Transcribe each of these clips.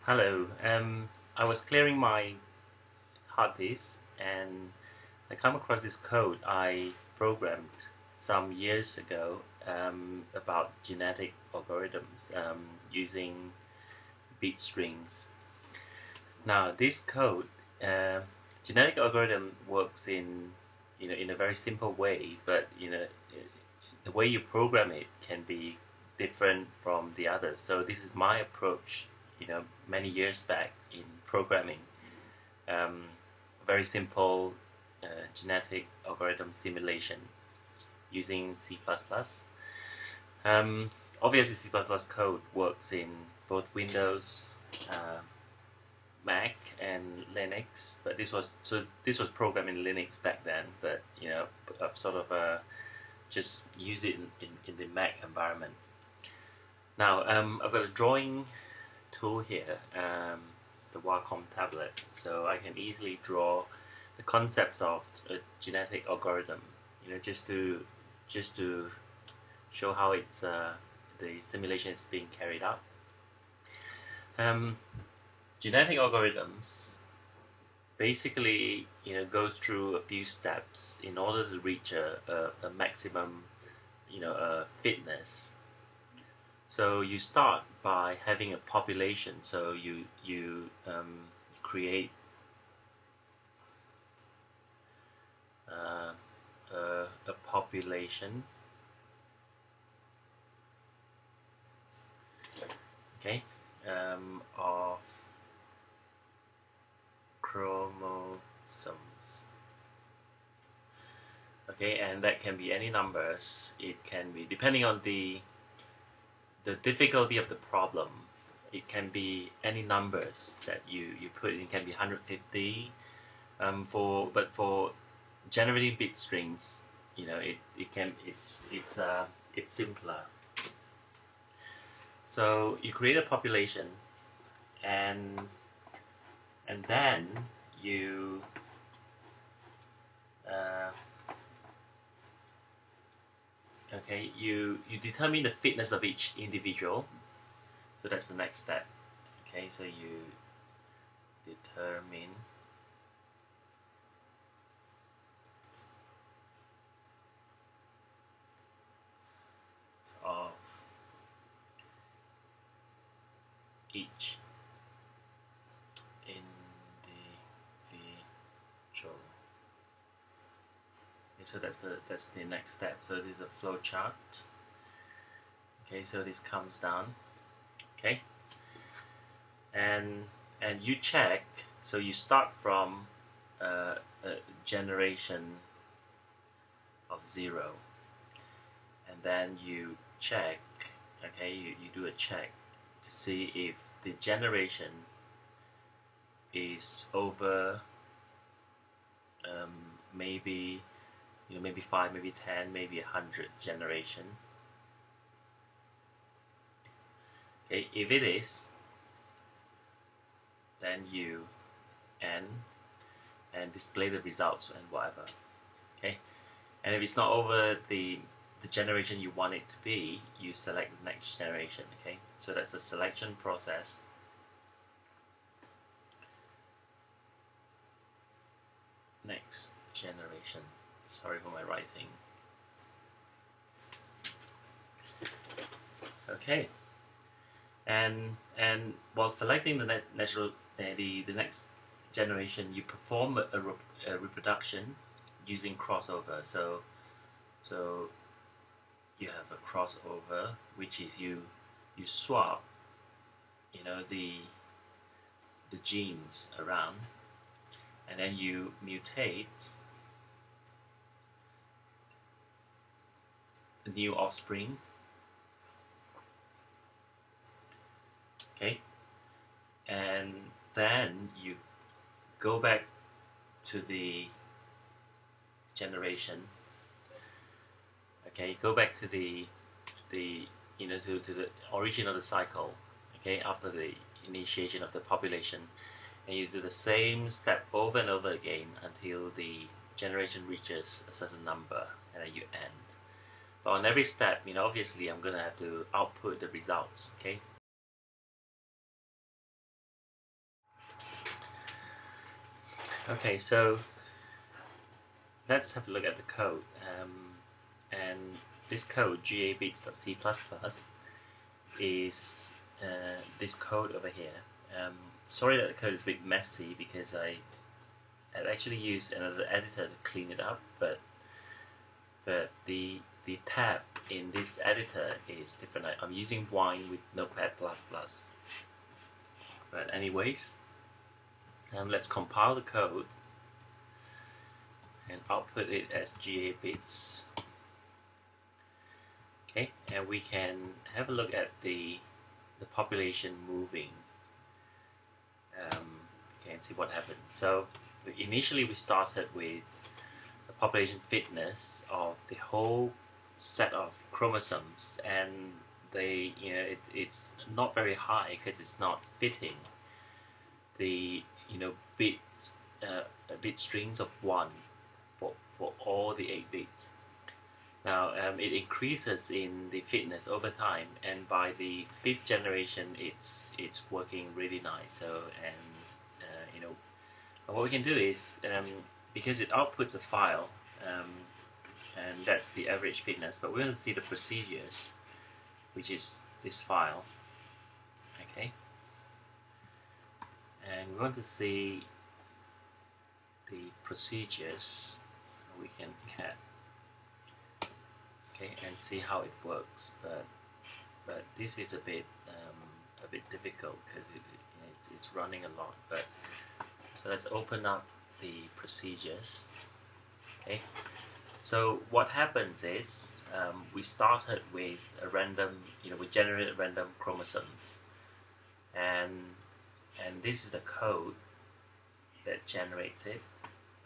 Hello. I was clearing my hard disk and I come across this code I programmed some years ago about genetic algorithms using bit strings. Now, this code, uh, genetic algorithm works in a very simple way, but the way you program it can be different from the others. So this is my approach, many years back in programming. Very simple genetic algorithm simulation using C++. Obviously, C++ code works in both Windows, Mac, and Linux. But this was programmed in Linux back then. But I've sort of just use it in the Mac environment. Now I've got a drawing tool here, the Wacom tablet, so I can easily draw the concepts of a genetic algorithm. Just to show how the simulation is being carried out. Genetic algorithms basically goes through a few steps in order to reach a maximum fitness. So you start by having a population. So you create a population, okay, of chromosomes. Okay, and that can be any numbers. It can be, depending on the difficulty of the problem, it can be any numbers that you put in. It can be 150. But for generating bit strings, it's simpler. So you create a population, and then you you determine the fitness of each individual. So that's the next step. Okay, so you determine of each individual. Okay, so that's the next step. So this is a flow chart. Okay, so this comes down. Okay, and you check. So you start from a generation of 0, and then you check. Okay, you do a check to see if the generation is over maybe 5, maybe 10, maybe 100 generation. Okay, if it is, then you end and display the results and whatever. Okay, and if it's not over the generation you want it to be, you select the next generation. Okay, so that's a selection process. Next generation. Sorry for my writing. Okay, and while selecting the the next generation, you perform a reproduction using crossover. So you have a crossover, which is you swap the genes around, and then you mutate the new offspring. Okay, and then you go back to the generation. Okay, go back to the to the origin of the cycle. Okay, after the initiation of the population, and you do the same step over and over again until the generation reaches a certain number, and then you end. But on every step, obviously I'm going to have to output the results. Okay, Okay, so let's have a look at the code. And this code, gabits.c++, is this code over here. Sorry that the code is a bit messy because I've actually used another editor to clean it up, but the tab in this editor is different. I'm using Wine with Notepad++. But anyways, let's compile the code and output it as gabits. Okay, and we can have a look at the population moving. Okay, and see what happened. So initially we started with the population fitness of the whole set of chromosomes, and it's not very high because it's not fitting the bits bit strings of 1 for all the 8 bits. Now it increases in the fitness over time, and by the 5th generation it's working really nice. So what we can do is, because it outputs a file, and that's the average fitness, but we're going to see the procedures, which is this file. Okay, and we want to see the procedures. We can cat, okay, and see how it works, but this is a bit difficult because it's running a lot. But so let's open up the procedures. Okay, so what happens is, we started with a random, we generated random chromosomes, and this is the code that generates it.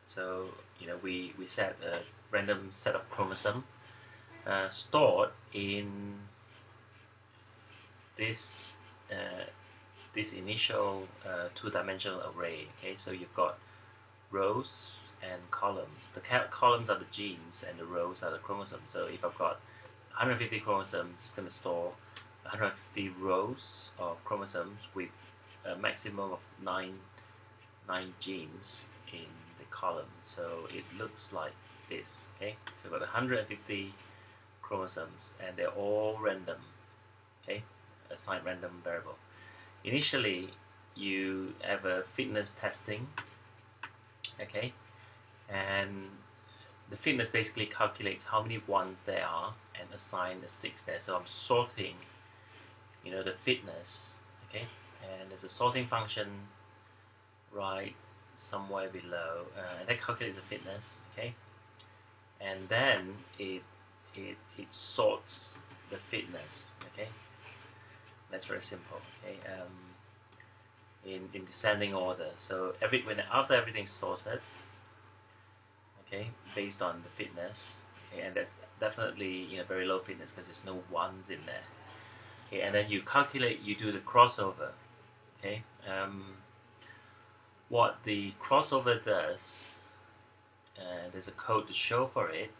So we set a random set of chromosomes stored in this this initial two-dimensional array. Okay, so you've got rows and columns. The columns are the genes and the rows are the chromosomes. So if I've got 150 chromosomes, it's going to store 150 rows of chromosomes with a maximum of 9 genes in the column. So it looks like this. Okay, so I've got 150 chromosomes and they're all random. Okay, assigned random variable. Initially you have a fitness testing. Okay, and the fitness basically calculates how many ones there are and assign a 6 there. So I'm sorting the fitness. Okay, and there's a sorting function right somewhere below, and that calculates the fitness. Okay, and then it sorts the fitness. Okay, that's very simple. Okay, in descending order. So after everything's sorted, okay, based on the fitness, okay, and that's definitely very low fitness because there's no ones in there. Okay, and then you do the crossover. Okay, what the crossover does, there's a code to show for it.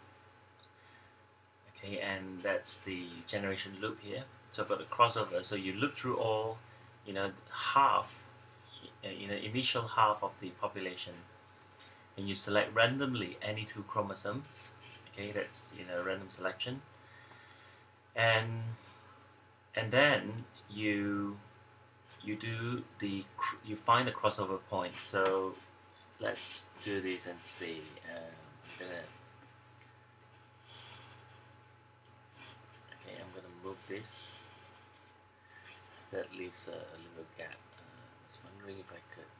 Okay, and that's the generation loop here. So I've got the crossover. So you loop through all, half, initial half of the population, and you select randomly any 2 chromosomes. Okay, that's random selection, and then you find the crossover point. So let's do this and see. I'm gonna move this. That leaves a little gap. I was wondering if I could.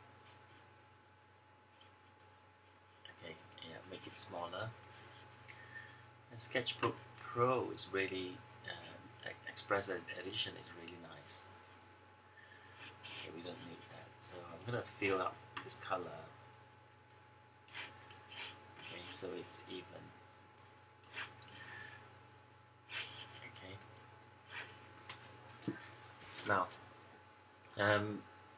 Okay, yeah, make it smaller. And Sketchbook Pro is really Express Edition is really nice. Okay, we don't need that, so I'm gonna fill up this color. Okay, so it's even. Okay. Now,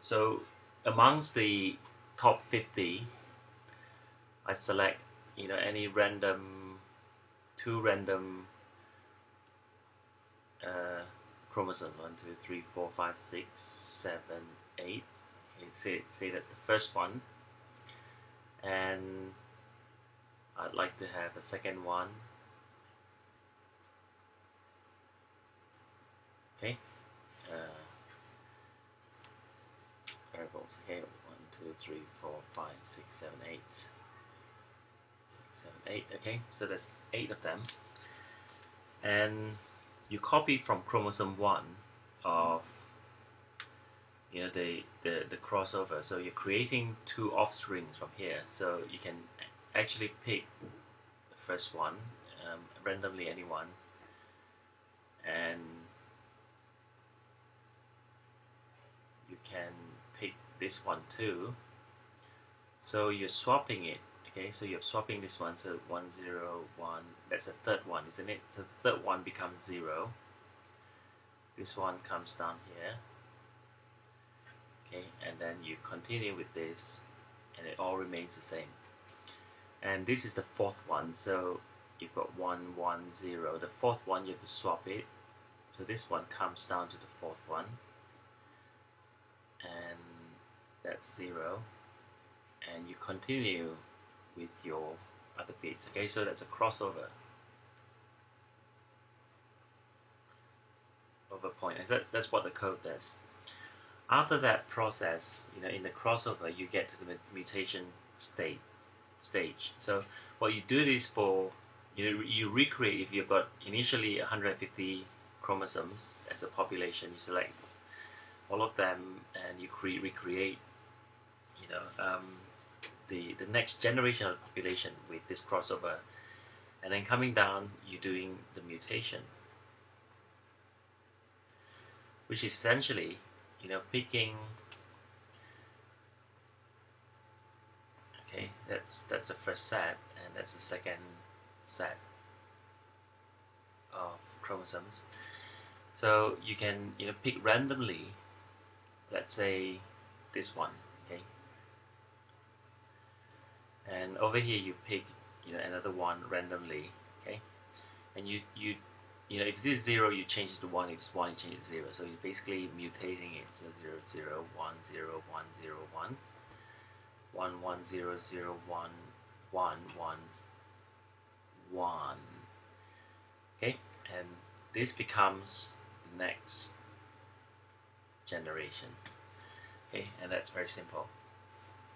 so amongst the top 50, I select any random 2 random chromosomes, 1, 2, 3, 4, 5, 6, 7, 8. Okay, say that's the first one, and I'd like to have a second one. Okay, variables. Okay, 1, 2, 3, 4, 5, 6, 7, 8. 6, 7, 8. Okay, so there's 8 of them, and you copy from chromosome 1 of the crossover. So you're creating 2 offsprings from here. So you can actually pick the first one, randomly anyone, and you can pick this one too. So you're swapping it. Okay, so you're swapping this one. So 1, 0, 1. That's the third one, isn't it? So the third one becomes 0. This one comes down here. Okay, and then you continue with this, and it all remains the same. And this is the fourth one. So you've got 1, 1, 0. The fourth one, you have to swap it. So this one comes down to the fourth one, and that's 0. And you continue with your other bits. Okay, so that's a crossover over point, and that's what the code does. After that process, in the crossover, you get to the mutation stage. So what you do this for, you recreate. If you've got initially 150 chromosomes as a population, you select all of them, and you recreate the next generation of the population with this crossover, and then coming down, you're doing the mutation, which is essentially picking. Okay, that's the first set, and that's the second set of chromosomes. So you can pick randomly, let's say this one. Okay, and over here you pick another one randomly. Okay, and you if this is 0, you change it to 1. If it's 1, you change it to 0. So you're basically mutating it. So 0, 0, 1, 0, 1, 0, 1, 1, 1, 0, 0, 1, 1, 1, 1. Okay, and this becomes the next generation. Okay, and that's very simple.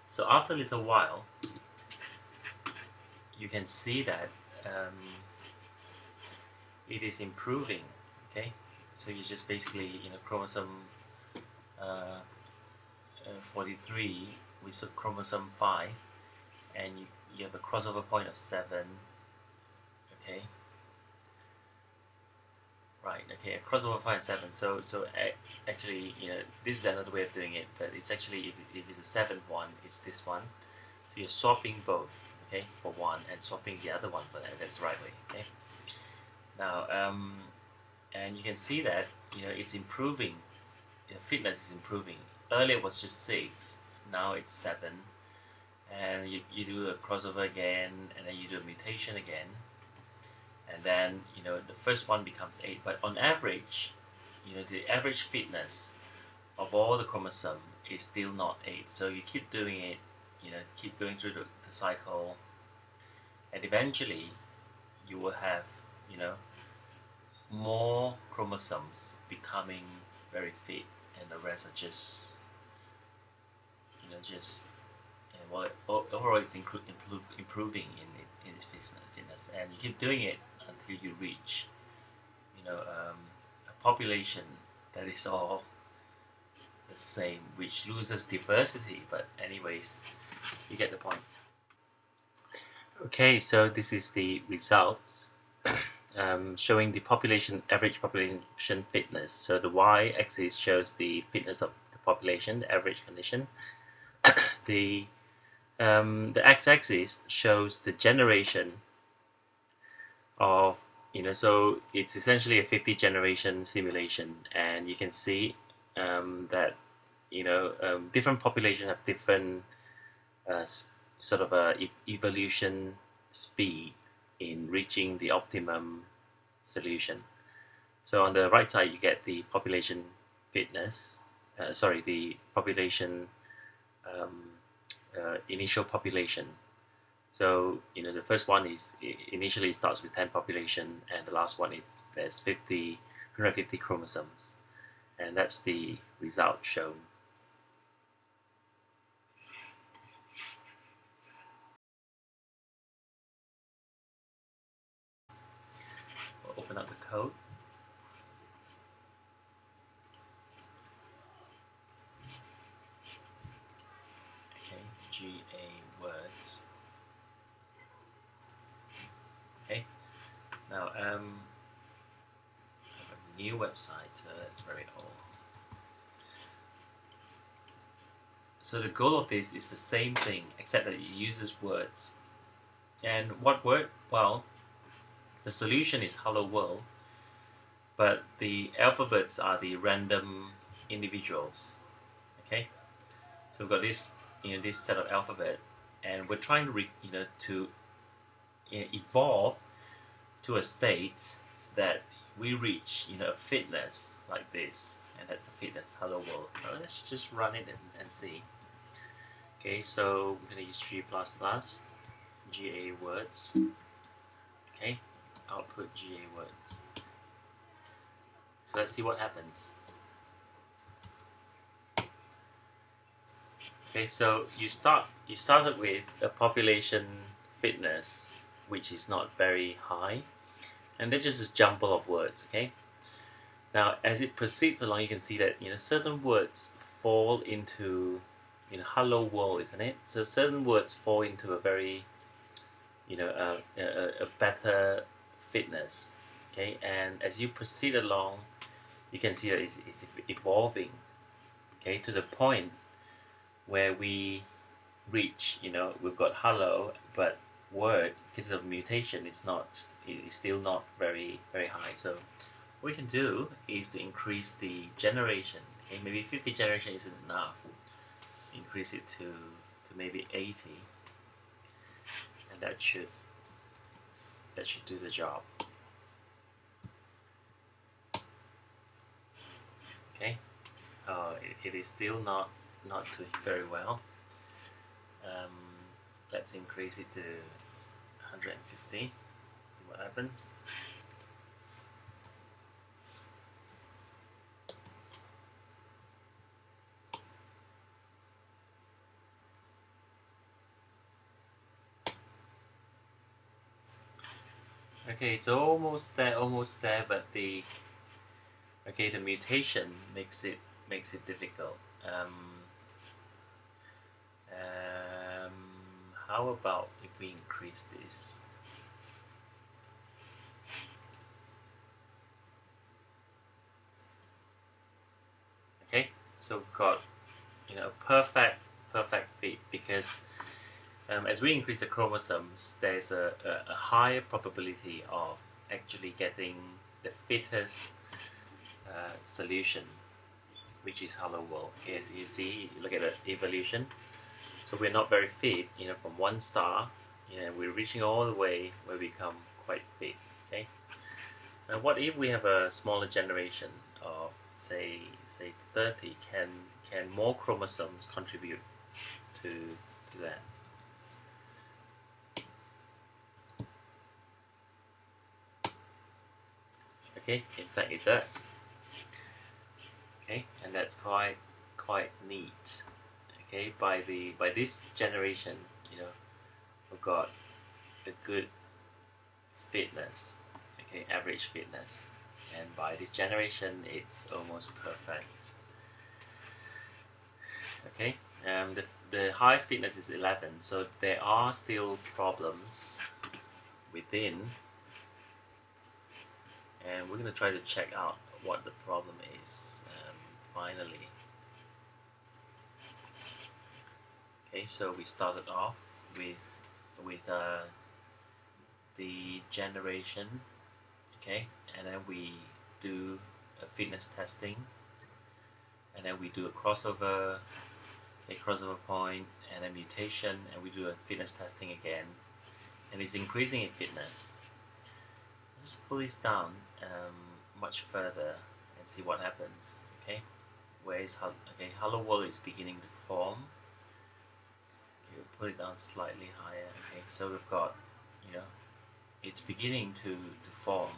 So after a little while, you can see that it is improving. Okay, so you just basically chromosome 43 with chromosome 5, and you have a crossover point of 7. Okay, right. Okay, a crossover 5 and 7. So actually, this is another way of doing it, but it's actually, if it's a 7th one, it's this one. So you're swapping both, okay, for one, and swapping the other one for that. That's the right way. Okay. Now, and you can see that it's improving. Fitness is improving. Earlier it was just 6, now it's 7, and you do a crossover again, and then you do a mutation again, and then the first one becomes 8. But on average, the average fitness of all the chromosome is still not 8. So you keep doing it, keep going through the cycle, and eventually you will have more chromosomes becoming very fit, and the rest are just overall it's improving in its fitness, and you keep doing it until you reach a population that is all the same, which loses diversity, but anyways, you get the point. Okay, so this is the results showing the average population fitness. So the y-axis shows the fitness of the population, the average condition. The x-axis shows the generation of so it's essentially a 50 generation simulation, and you can see that different populations have different sort of evolution speed in reaching the optimum solution. So on the right side you get the population fitness, the population initial population. So the first one is initially starts with 10 population, and the last one there's 150 chromosomes, and that's the result shown. We'll open up the code. Okay, GA words. Okay, now I have a new website, so that's very old. So the goal of this is the same thing, except that it uses words. And what word? Well, the solution is hello world, but the alphabets are the random individuals. Okay, so we've got this this set of alphabet, and we're trying to evolve to a state that we reach a fitness like this, and that's the fitness hello world. Now let's just run it and see. Okay, so we're going to use G++, GA words. Okay, output GA words. So let's see what happens. Okay, so you started with a population fitness which is not very high, and that's just a jumble of words. Okay, now as it proceeds along, you can see that certain words fall into hello world, isn't it? So certain words fall into a very a better fitness. Okay, and as you proceed along, you can see that it's evolving. Okay, to the point where we reach, we've got hello, but word, because of mutation, is still not very high. So what we can do is to increase the generation. Okay, maybe 50 generation isn't enough. Increase it to maybe 80, and that should do the job. Okay, it is still not doing very well. Let's increase it to 150. See what happens. Okay, it's almost there, but the mutation makes it difficult. How about if we increase this? Okay, so we've got perfect fit, because as we increase the chromosomes, there's a higher probability of actually getting the fittest solution, which is hello world. Okay, as you see, look at the evolution. So we're not very fit, from one star, we're reaching all the way where we become quite fit. Okay. Now, what if we have a smaller generation of say 30? Can more chromosomes contribute to that? Okay, in fact it does. Okay, and that's quite neat. Okay, by this generation, we've got a good fitness. Okay, average fitness, and by this generation, it's almost perfect. Okay, the highest fitness is 11, so there are still problems within, and we're going to try to check out what the problem is finally. Okay, so we started off with the generation. Okay, and then we do a fitness testing, and then we do a crossover point, and a mutation, and we do a fitness testing again, and it's increasing in fitness. Let's just pull this down much further and see what happens. Okay, where is hello world is beginning to form. Okay, put it down slightly higher. Okay, so we've got, you know, it's beginning to form.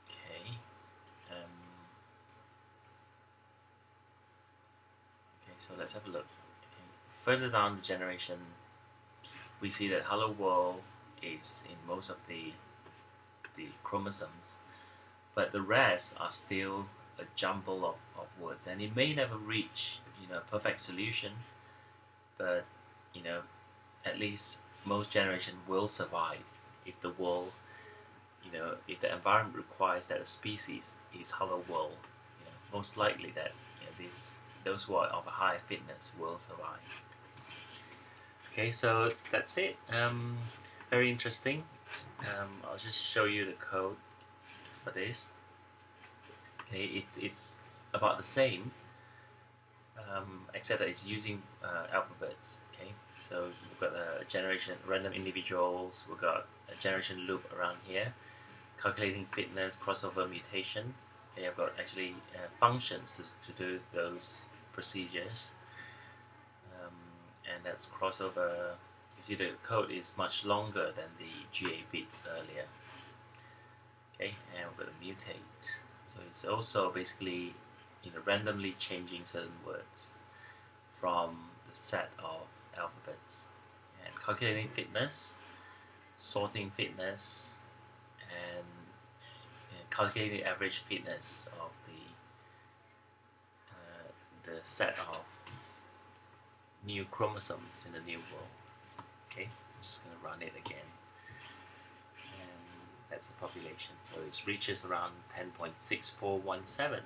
Okay. Okay, so let's have a look. Okay. Further down the generation, we see that hello world is in most of the chromosomes, but the rest are still a jumble of words, and it may never reach, you know, a perfect solution, but, you know, at least most generation will survive if the world, you know, if the environment requires that a species is hello world, you know, most likely that, you know, those who are of a higher fitness will survive. Okay, so that's it. Very interesting. I'll just show you the code for this. Okay, it's about the same, except that it's using alphabets. Okay, so we've got a generation random individuals. We've got a generation loop around here, calculating fitness, crossover mutation. Okay, I've got actually functions to do those procedures, and that's crossover. You see the code is much longer than the GA bits earlier. Okay, and we're going to mutate. So it's also basically, you know, randomly changing certain words from the set of alphabets, and calculating fitness, sorting fitness, and calculating the average fitness of the set of new chromosomes in the new world. Okay, I'm just going to run it again. That's the population. So it reaches around 10.6417.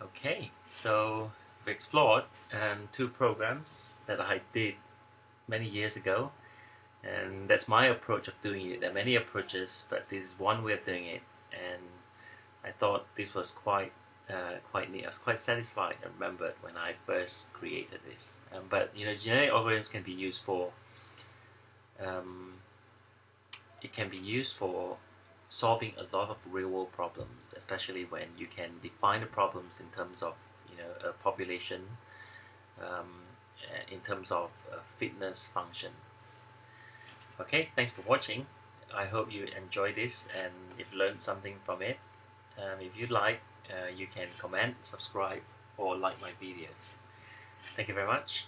Okay, so we've explored two programs that I did many years ago, and that's my approach of doing it. There are many approaches, but this is one way of doing it, and I thought this was quite neat. I was quite satisfied and remembered when I first created this. But you know, genetic algorithms can be used for it can be used for solving a lot of real-world problems, especially when you can define the problems in terms of, you know, a population, in terms of fitness function. Okay, thanks for watching. I hope you enjoyed this and you've learned something from it. If you like, you can comment, subscribe, or like my videos. Thank you very much.